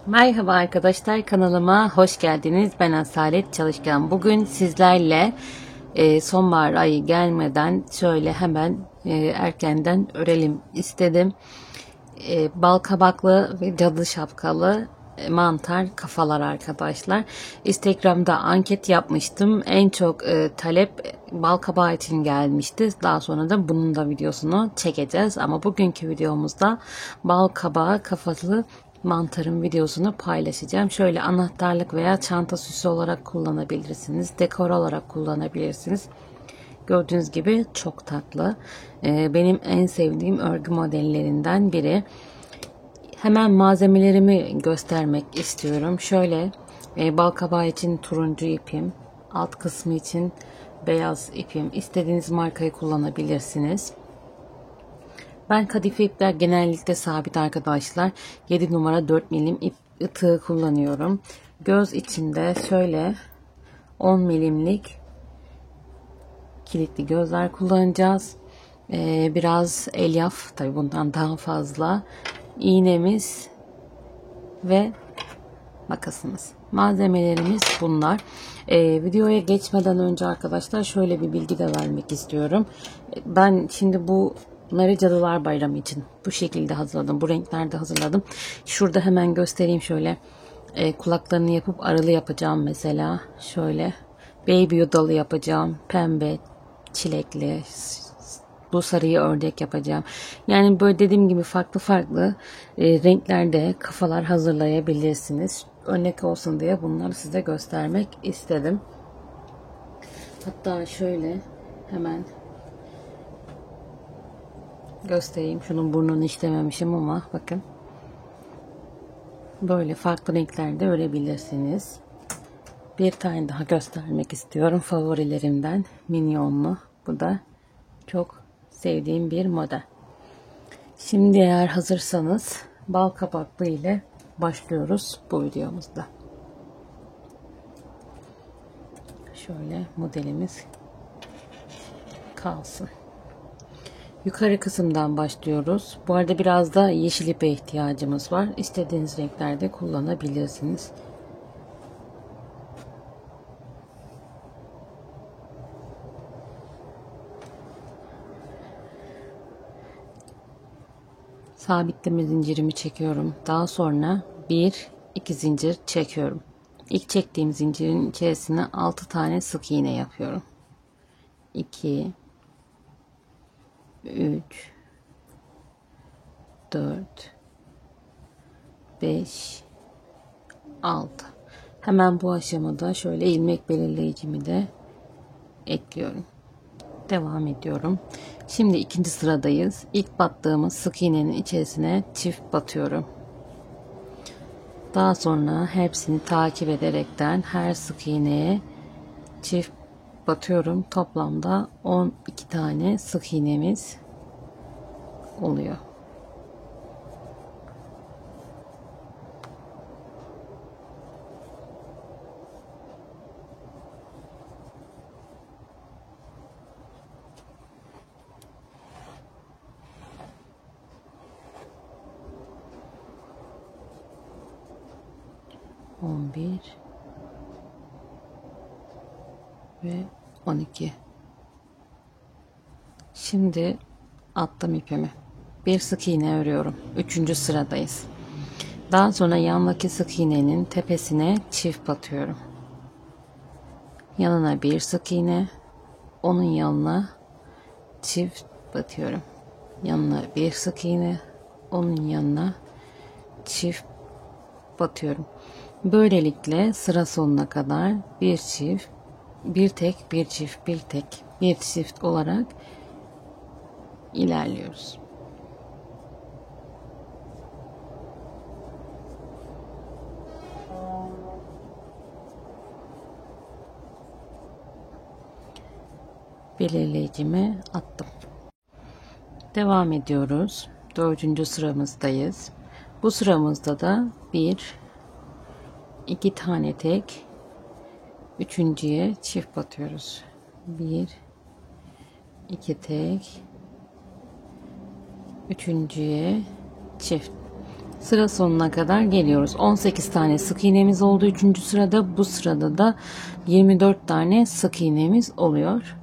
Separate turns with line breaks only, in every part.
Merhaba arkadaşlar, kanalıma hoş geldiniz. Ben Asalet Çalışkan. Bugün sizlerle sonbahar ayı gelmeden şöyle hemen erkenden örelim istedim. Bal kabaklı ve cadı şapkalı mantar kafalar arkadaşlar. Instagram'da anket yapmıştım. En çok talep bal kabağı için gelmişti. Daha sonra da bunun da videosunu çekeceğiz. Ama bugünkü videomuzda bal kabağı kafalı mantarın videosunu paylaşacağım. Şöyle anahtarlık veya çanta süsü olarak kullanabilirsiniz. Dekor olarak kullanabilirsiniz. Gördüğünüz gibi çok tatlı. Benim en sevdiğim örgü modellerinden biri. Hemen malzemelerimi göstermek istiyorum. Şöyle bal kabağı için turuncu ipim, alt kısmı için beyaz ipim. İstediğiniz markayı kullanabilirsiniz. Ben kadife ipler genellikle sabit arkadaşlar. 7 numara 4 milim ip ıtığı kullanıyorum. Göz içinde şöyle 10 milimlik kilitli gözler kullanacağız. Biraz elyaf, tabi bundan daha fazla, iğnemiz ve makasımız. Malzemelerimiz bunlar. Videoya geçmeden önce arkadaşlar şöyle bir bilgi de vermek istiyorum. Ben şimdi bunları Cadılar Bayramı için bu şekilde hazırladım. Bu renklerde hazırladım. Şurada hemen göstereyim şöyle. Kulaklarını yapıp aralı yapacağım mesela. Şöyle baby yudalı yapacağım. Pembe, çilekli, bu sarıyı ördek yapacağım. Yani böyle dediğim gibi farklı farklı renklerde kafalar hazırlayabilirsiniz. Örnek olsun diye bunları size göstermek istedim. Hatta şöyle hemen göstereyim. Şunun burnunu işlememişim ama bakın. Böyle farklı renklerde örebilirsiniz. Bir tane daha göstermek istiyorum. Favorilerimden minyonlu. Bu da çok sevdiğim bir model. Şimdi eğer hazırsanız bal kabaklı ile başlıyoruz bu videomuzda. Şöyle modelimiz kalsın. Yukarı kısımdan başlıyoruz. Bu arada biraz da yeşil ipe ihtiyacımız var. İstediğiniz renklerde kullanabilirsiniz. Sabitleme zincirimi çekiyorum. Daha sonra 1-2 zincir çekiyorum. İlk çektiğim zincirin içerisine 6 tane sık iğne yapıyorum. 2 3 4 5 6. Hemen bu aşamada şöyle ilmek belirleyicimi de ekliyorum. Devam ediyorum. Şimdi ikinci sıradayız. İlk battığımız sık iğnenin içerisine çift batıyorum. Daha sonra hepsini takip ederekten her sık iğneye çift batıyorum. Toplamda 12 tane sık iğnemiz oluyor. ...11 ve 12. Şimdi attım ipimi. Bir sık iğne örüyorum. 3. sıradayız. Daha sonra yandaki sık iğnenin tepesine çift batıyorum. Yanına bir sık iğne, onun yanına çift batıyorum. Yanına bir sık iğne, onun yanına çift batıyorum. Böylelikle sıra sonuna kadar bir çift, bir tek, bir çift, bir tek, bir çift olarak ilerliyoruz. Belirleyicimi attım. Devam ediyoruz. 4. sıramızdayız. Bu sıramızda da 2 tane tek, üçüncüye çift batıyoruz. 1 2 tek, üçüncüye çift. Sıra sonuna kadar geliyoruz. 18 tane sık iğnemiz oldu 3. sırada. Bu sırada da 24 tane sık iğnemiz oluyor.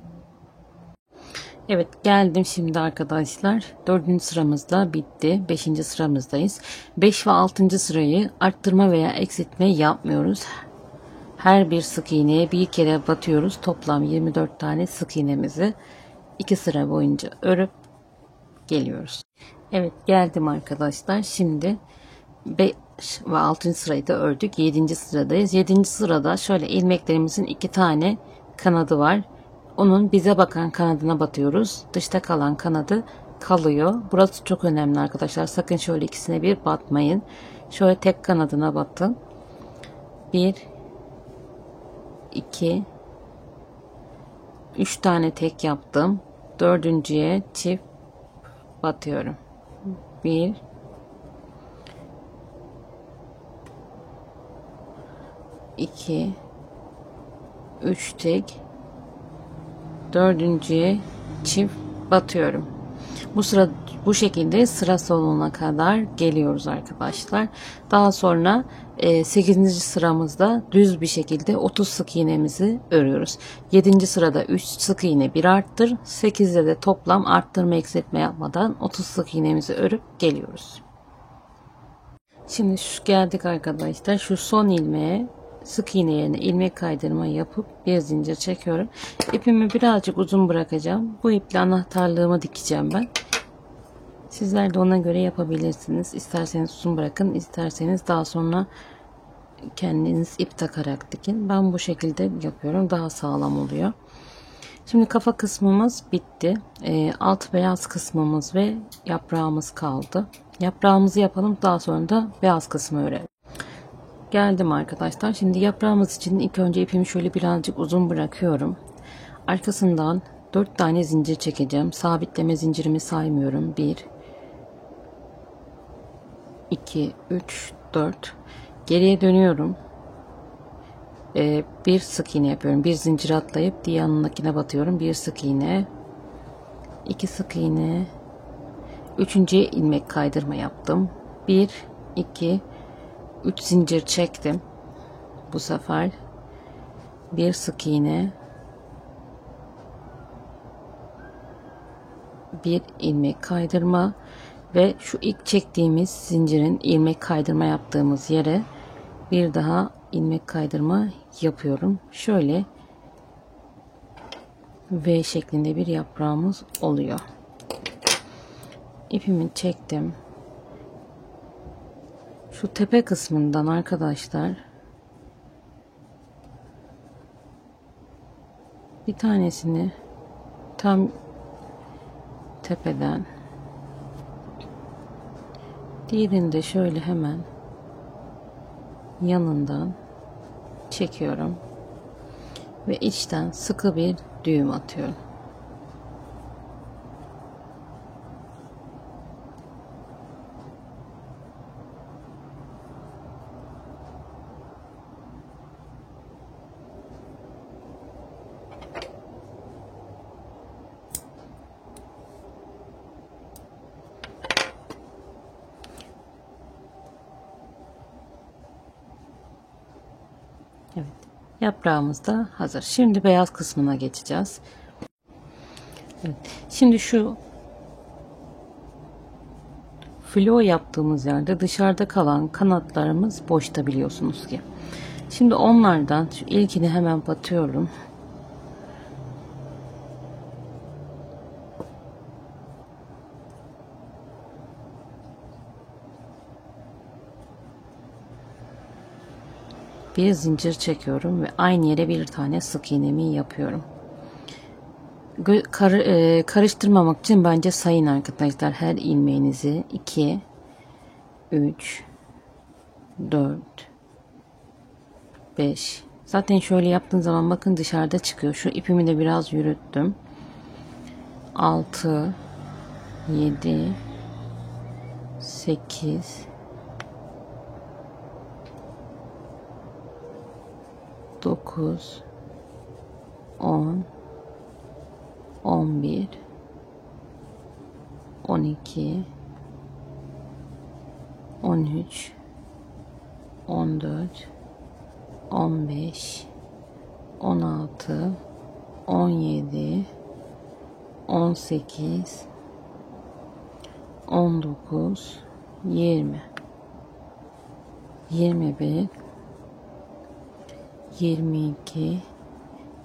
Evet, geldim şimdi arkadaşlar. 4. sıramızda bitti. 5. sıramızdayız. 5 ve 6. sırayı arttırma veya eksiltme yapmıyoruz. Her bir sık iğneye bir kere batıyoruz. Toplam 24 tane sık iğnemizi 2 sıra boyunca örüp geliyoruz. Evet, geldim arkadaşlar. Şimdi 5 ve 6. sırayı da ördük. 7. sıradayız. 7. sırada şöyle ilmeklerimizin 2 tane kanadı var. Onun bize bakan kanadına batıyoruz. Dışta kalan kanadı kalıyor. Burası çok önemli arkadaşlar. Sakın şöyle ikisine bir batmayın. Şöyle tek kanadına batın. 1 2 3 tane tek yaptım. Dördüncüye çift batıyorum. 1 2 3 tek, dördüncüye çift batıyorum. Bu şekilde sıra sonuna kadar geliyoruz arkadaşlar. Daha sonra 8. sıramızda düz bir şekilde 30 sık iğnemizi örüyoruz. 7. sırada 3 sık iğne bir arttır. 8'de de toplam arttırma eksiltme yapmadan 30 sık iğnemizi örüp geliyoruz. Şimdi geldik arkadaşlar. Şu son ilmeğe sık iğne yerine ilmek kaydırma yapıp bir zincir çekiyorum. İpimi birazcık uzun bırakacağım. Bu iple anahtarlığımı dikeceğim ben. Sizler de ona göre yapabilirsiniz. İsterseniz uzun bırakın, isterseniz daha sonra kendiniz ip takarak dikin. Ben bu şekilde yapıyorum. Daha sağlam oluyor. Şimdi kafa kısmımız bitti. Alt beyaz kısmımız ve yaprağımız kaldı. Yaprağımızı yapalım. Daha sonra da beyaz kısmı örelim. Geldim arkadaşlar. Şimdi yaprağımız için ilk önce ipimi şöyle birazcık uzun bırakıyorum. Arkasından 4 tane zincir çekeceğim. Sabitleme zincirimi saymıyorum. 1 2 3 4. Geriye dönüyorum. Bir sık iğne yapıyorum. Bir zincir atlayıp diğer yanındakine batıyorum. Bir sık iğne, 2 sık iğne, üçüncüye ilmek kaydırma yaptım. 1 2 3 zincir çektim. Bu sefer bir sık iğne, bir ilmek kaydırma ve şu ilk çektiğimiz zincirin ilmek kaydırma yaptığımız yere bir daha ilmek kaydırma yapıyorum. Şöyle V şeklinde bir yaprağımız oluyor. İpimi çektim. Şu tepe kısmından arkadaşlar bir tanesini tam tepeden, diğerini de şöyle hemen yanından çekiyorum ve içten sıkı bir düğüm atıyorum. Evet, yaprağımız da hazır. Şimdi beyaz kısmına geçeceğiz. Evet, şimdi şu flo yaptığımız yerde dışarıda kalan kanatlarımız boşta, biliyorsunuz ki. Şimdi onlardan şu ilkini hemen batıyorum. Bir zincir çekiyorum ve aynı yere bir tane sık iğnemi yapıyorum. Karıştırmamak için bence sayın arkadaşlar her ilmeğinizi. 2 3 4 5. Zaten şöyle yaptığın zaman bakın dışarıda çıkıyor. Şu ipimi de biraz yürüttüm. 6 7 8 9 10 11 12 13, 14, 15, 16, 17, 18, 19, 20, 21, 22,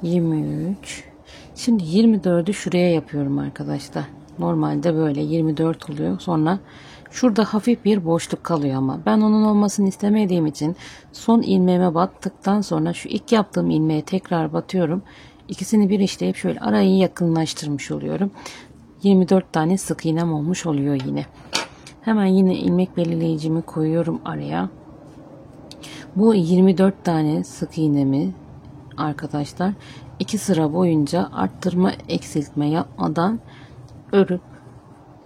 23. Şimdi 24'ü şuraya yapıyorum arkadaşlar. Normalde böyle 24 oluyor. Sonra şurada hafif bir boşluk kalıyor ama ben onun olmasını istemediğim için son ilmeğime battıktan sonra şu ilk yaptığım ilmeğe tekrar batıyorum. İkisini bir işleyip şöyle arayı yakınlaştırmış oluyorum. 24 tane sık iğnem olmuş oluyor yine. Hemen yine ilmek belirleyicimi koyuyorum araya. Bu 24 tane sık iğnemi arkadaşlar 2 sıra boyunca arttırma eksiltme yapmadan örüp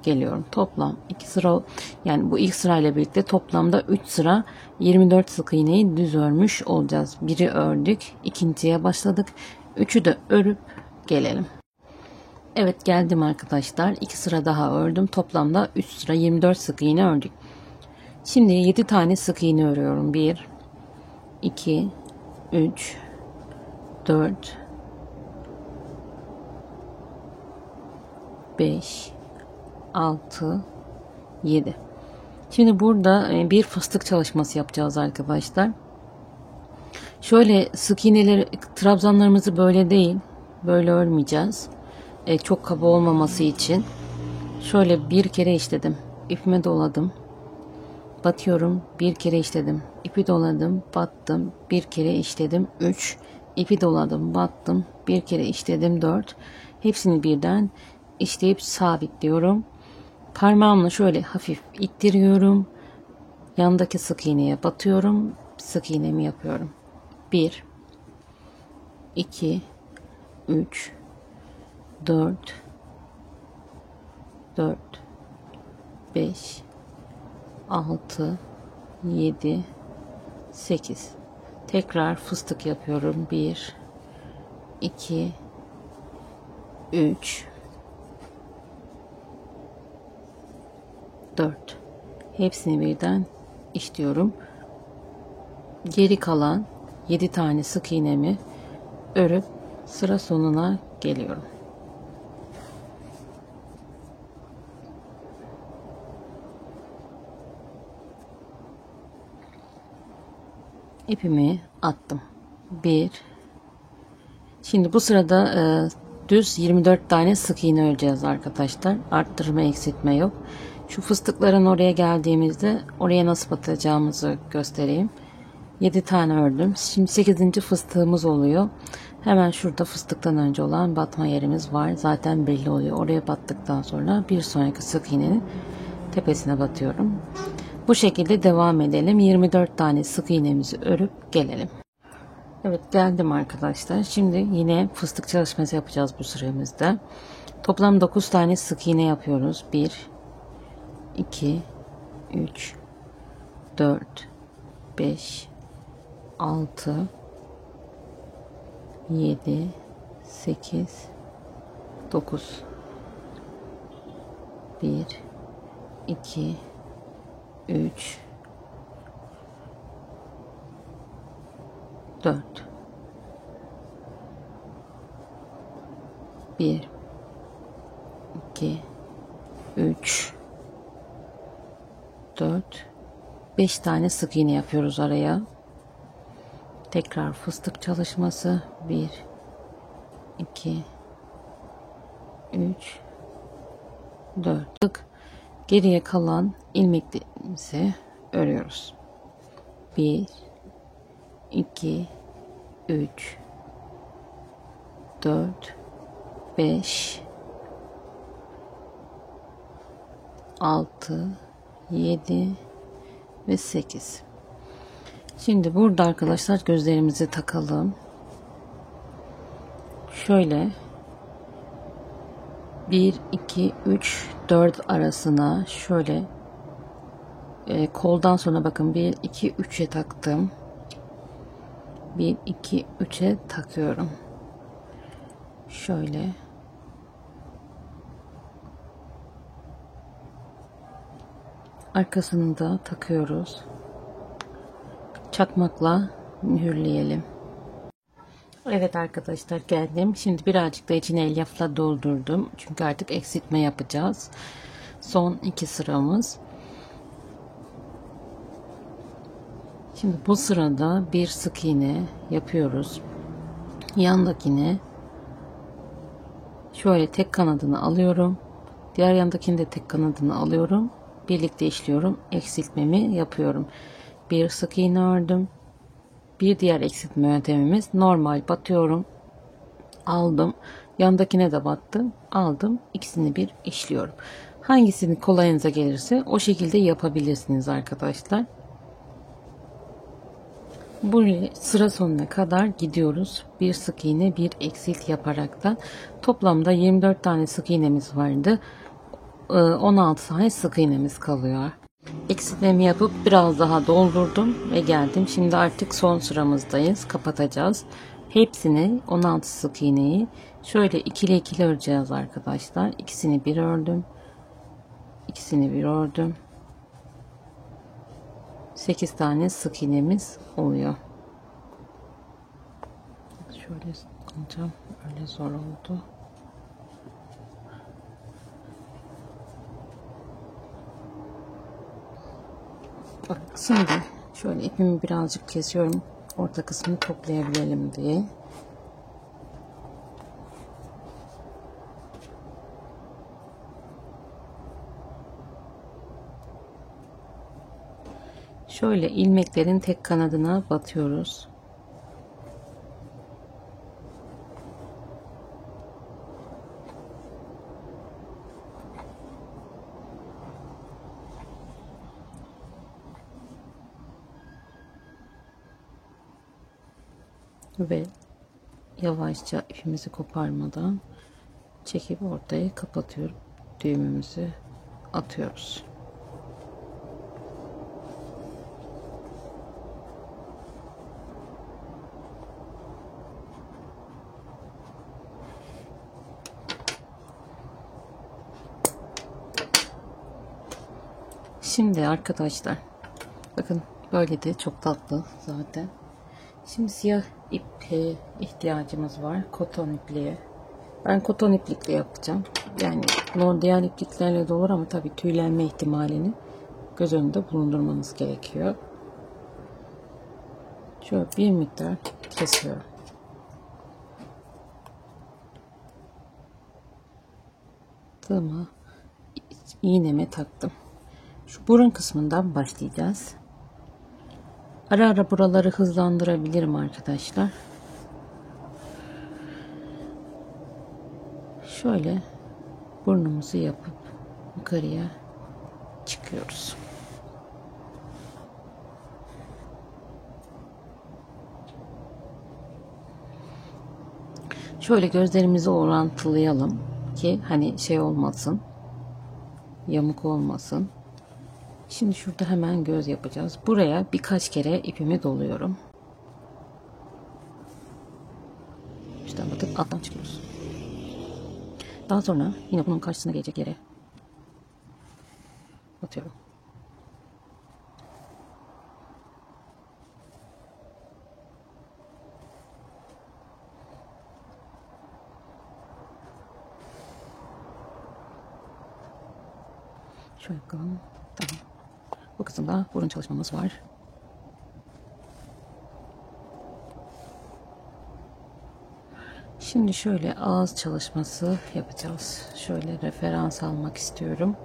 geliyorum. Toplam 2 sıra, yani bu ilk sırayla birlikte toplamda 3 sıra 24 sık iğneyi düz örmüş olacağız. Biri ördük, ikinciye başladık. Üçü de örüp gelelim. Evet, geldim arkadaşlar. 2 sıra daha ördüm. Toplamda 3 sıra 24 sık iğne ördük. Şimdi 7 tane sık iğne örüyorum. 1 2 3 4 5 6 7. Şimdi burada bir fıstık çalışması yapacağız arkadaşlar. Şöyle sık iğneleri, trabzanlarımızı böyle değil, böyle örmeyeceğiz. Çok kaba olmaması için şöyle bir kere işledim, ipime doladım, batıyorum, bir kere işledim, ipi doladım, battım, bir kere işledim, 3, ipi doladım, battım, bir kere işledim, 4. Hepsini birden işleyip sabitliyorum. Parmağımla şöyle hafif ittiriyorum. Yandaki sık iğneye batıyorum. Sık iğnemi yapıyorum. 1 2 3 4 4 5 6 7 8. Tekrar fıstık yapıyorum. 1 2 3 4. Hepsini birden işliyorum. Geri kalan 7 tane sık iğnemi örüp sıra sonuna geliyorum. İpimi attım. 1. Şimdi bu sırada düz 24 tane sık iğne öreceğiz arkadaşlar. Arttırma eksiltme yok. Şu fıstıkların oraya geldiğimizde oraya nasıl batacağımızı göstereyim. 7 tane ördüm. Şimdi 8. fıstığımız oluyor. Hemen şurada fıstıktan önce olan batma yerimiz var. Zaten belli oluyor. Oraya battıktan sonra bir sonraki sık iğnenin tepesine batıyorum. Bu şekilde devam edelim. 24 tane sık iğnemizi örüp gelelim. Evet, geldim arkadaşlar. Şimdi yine fıstık çalışması yapacağız bu sıramızda. Toplam 9 tane sık iğne yapıyoruz. 1 2 3 4 5 6 7 8 9 1 2 3 4 1 2 3 4 5 tane sık iğne yapıyoruz araya. Tekrar fıstık çalışması. 1 2 3 4. Geriye kalan ilmeklerimizi örüyoruz. 1 2 3 4 5 6 7 ve 8. Şimdi burada arkadaşlar gözlerimizi takalım. Şöyle 1 2 3 4 arasına şöyle koldan sonra bakın 1 2 3'e taktım. 1 2 3'e takıyorum. Şöyle. Arkasını da takıyoruz. Çakmakla mühürleyelim. Evet arkadaşlar, geldim. Şimdi birazcık da içine elyafla doldurdum. Çünkü artık eksiltme yapacağız. Son 2 sıramız. Şimdi bu sırada bir sık iğne yapıyoruz. Yandakine şöyle tek kanadını alıyorum. Diğer yandakini de tek kanadını alıyorum. Birlikte işliyorum. Eksiltmemi yapıyorum. Bir sık iğne ördüm. Bir diğer eksiltme yöntemimiz normal batıyorum. Aldım. Yandakine de battım. Aldım. İkisini bir işliyorum. Hangisini kolayınıza gelirse o şekilde yapabilirsiniz arkadaşlar. Buraya sıra sonuna kadar gidiyoruz. Bir sık iğne, bir eksilt yaparaktan. Toplamda 24 tane sık iğnemiz vardı. 16 tane sık iğnemiz kalıyor. Eksiltmemi yapıp biraz daha doldurdum ve geldim. Şimdi artık son sıramızdayız. Kapatacağız. Hepsini 16 sık iğneyi şöyle ikili ikili öreceğiz arkadaşlar. İkisini bir ördüm. İkisini bir ördüm. 8 tane sık iğnemiz oluyor. Şöyle alacağım. Öyle zor oldu. Bak, şimdi şöyle ipimi birazcık kesiyorum. Orta kısmını toplayabilelim diye. Şöyle ilmeklerin tek kanadına batıyoruz. Ve yavaşça ipimizi koparmadan çekip ortaya kapatıyorum. Düğümümüzü atıyoruz. Şimdi arkadaşlar bakın, böyle de çok tatlı zaten. Şimdi siyah ipe ihtiyacımız var. Koton ipliğe. Ben koton iplikle yapacağım. Yani diğer ipliklerle de olur ama tabii tüylenme ihtimalini göz önünde bulundurmanız gerekiyor. Şöyle bir miktar kesiyorum. Tığıma iğneme taktım. Şu burun kısmından başlayacağız. Ara ara buraları hızlandırabilirim arkadaşlar. Şöyle burnumuzu yapıp yukarıya çıkıyoruz. Şöyle gözlerimizi orantılayalım ki hani şey olmasın, yamuk olmasın. Şimdi şurada hemen göz yapacağız. Buraya birkaç kere ipimi doluyorum. Üstten batıp alttan çıkıyoruz. Daha sonra yine bunun karşısına gelecek yere batıyorum. Şöyle yapalım. Tamam. Bu kısımda burun çalışmamız var. Şimdi şöyle ağız çalışması yapacağız. Şöyle referans almak istiyorum.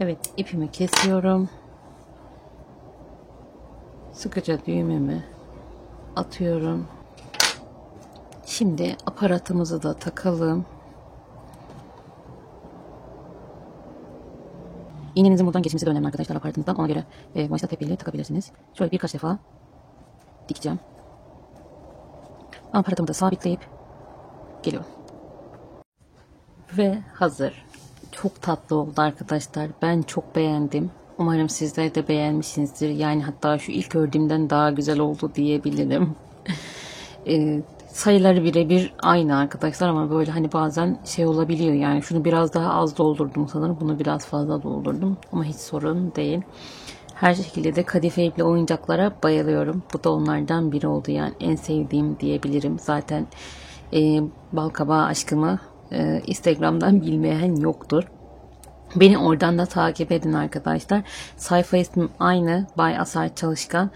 Evet, ipimi kesiyorum. Sıkıca düğümümü atıyorum. Şimdi aparatımızı da takalım. İğnenizin buradan geçmesi de önemli arkadaşlar aparatınızdan. Ona göre başta tepkiyle takabilirsiniz. Şöyle birkaç defa dikeceğim. Aparatımı da sabitleyip geliyorum. Ve hazır. Çok tatlı oldu arkadaşlar. Ben çok beğendim. Umarım sizler de beğenmişsinizdir. Yani hatta şu ilk ördüğümden daha güzel oldu diyebilirim. Sayıları birebir aynı arkadaşlar ama böyle hani bazen şey olabiliyor. Yani şunu biraz daha az doldurdum sanırım. Bunu biraz fazla doldurdum. Ama hiç sorun değil. Her şekilde de kadife iple oyuncaklara bayılıyorum. Bu da onlardan biri oldu. Yani en sevdiğim diyebilirim. Zaten balkabağı aşkımı Instagram'dan bilmeyen yoktur. Beni oradan da takip edin arkadaşlar. Sayfa ismim aynı. Bay Asalet Çalışkan.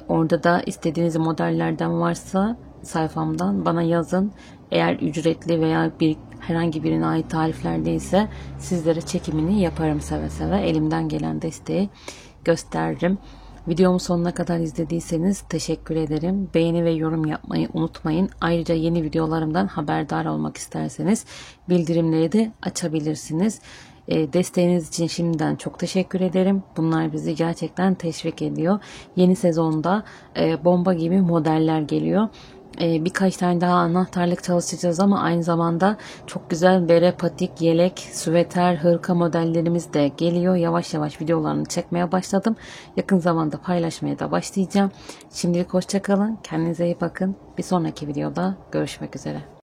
Orada da istediğiniz modellerden varsa sayfamdan bana yazın. Eğer ücretli veya herhangi birine ait tarifler değilse sizlere çekimini yaparım seve seve. Elimden gelen desteği gösteririm. Videomu sonuna kadar izlediyseniz teşekkür ederim. Beğeni ve yorum yapmayı unutmayın. Ayrıca yeni videolarımdan haberdar olmak isterseniz bildirimleri de açabilirsiniz. Desteğiniz için şimdiden çok teşekkür ederim. Bunlar bizi gerçekten teşvik ediyor. Yeni sezonda bomba gibi modeller geliyor. Birkaç tane daha anahtarlık çalışacağız ama aynı zamanda çok güzel bere, patik, yelek, süveter, hırka modellerimiz de geliyor. Yavaş yavaş videolarını çekmeye başladım. Yakın zamanda paylaşmaya da başlayacağım. Şimdilik hoşça kalın. Kendinize iyi bakın. Bir sonraki videoda görüşmek üzere.